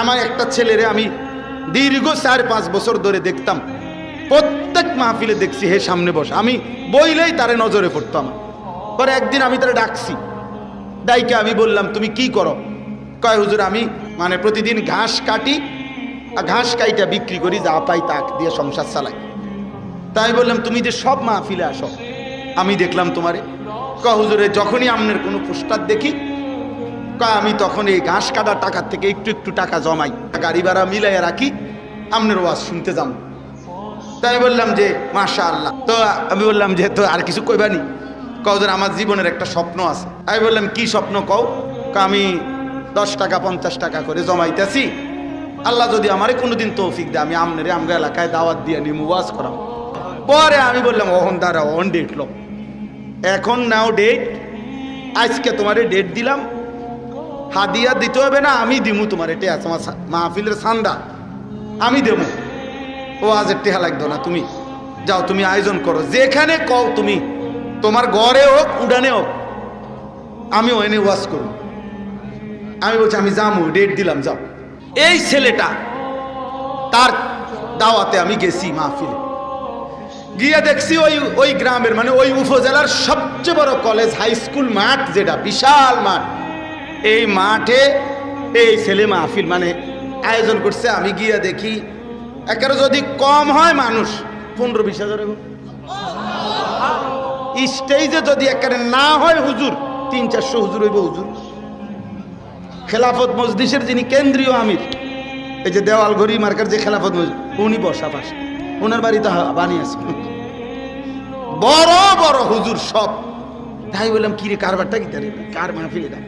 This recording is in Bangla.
আমার একটা ছেলেরে আমি দীর্ঘ 4-5 বছর ধরে দেখতাম, প্রত্যেক মাহফিলে দেখছি হে সামনে বসে, আমি বইলেই তারে নজরে পড়তাম। পরে একদিন আমি তারে ডাকছি, ডাইকে আমি বললাম তুমি কি করো? কয় হুজুর আমি মানে প্রতিদিন ঘাস কাটি, আর ঘাস কাইটা বিক্রি করি, যা পাই তাক দিয়ে সংসার চালাই। তাই বললাম তুমি যে সব মাহফিলে আসো, আমি দেখলাম তোমারে। কয় হুজুরে যখনই আপনার কোনো পোস্টার দেখি, কয় আমি তখন এই ঘাস কাটার টাকার থেকে একটু একটু টাকা জমাই, গাড়ি ভাড়া মিলাইয়া রাখি, আপনার ওয়াজ শুনতে যাম। তাই বললাম যে মাশাআল্লাহ। তো আমি বললাম যে তো আর কিছু কইবানি? কও যে আমার জীবনের একটা স্বপ্ন আছে। আমি বললাম কি স্বপ্ন কও? আমি 10 টাকা 50 টাকা করে জমাইতেছি, আল্লাহ যদি আমারে কোনোদিন তৌফিক দেয় আমি আমনেরে আমগা এলাকায় দাওয়াত দিয়ে নিয়ে ওয়াজ করাম। পরে আমি বললাম ওহন দাঁড়া, অন ডেট লো, এখন নাও ডেট, আজকে তোমারে ডেট দিলাম, হাদিয়া দিতে হবে না, আমি দিমু তোমার, এটা আছে আমার মাহফিলের সান্দা, আমি দেবো। ও আজের টেহা লাগতো না, তুমি যাও, তুমি আয়োজন করো, যেখানে কও তুমি, তোমার ঘরে হোক উড়ানে হোক, আমি ওখানে ওয়াজ করব। আমি বলছি আমি যাবো, ডেট দিলাম, যাও। এই ছেলেটা তার দাওয়াতে আমি গেছি মাহফিলে, গিয়ে দেখছি ওই গ্রামের মানে ওই উপজেলার সবচেয়ে বড় কলেজ হাই স্কুল মাঠ, যেটা বিশাল মাঠ, এই মাঠে এই ছেলে মাহফিল মানে আয়োজন করছে। আমি গিয়ে দেখি একেবারে যদি কম হয় মানুষ 15-20 হাজার, স্টেজে যদি একেবারে না হয় হুজুর 300-400 হুজুর হইব। হুজুর খেলাফত মজলিসের যিনি কেন্দ্রীয় আমির, এই যে দেওয়াল ঘড়ি মার্কার যে খেলাফত মজলিস, উনি বসা পাশে, ওনার বাড়িতে বানিয়েছে বড় বড় হুজুর সব। তাই বললাম কিরে কারবারটা কি, তার কার মাহফিল এটা?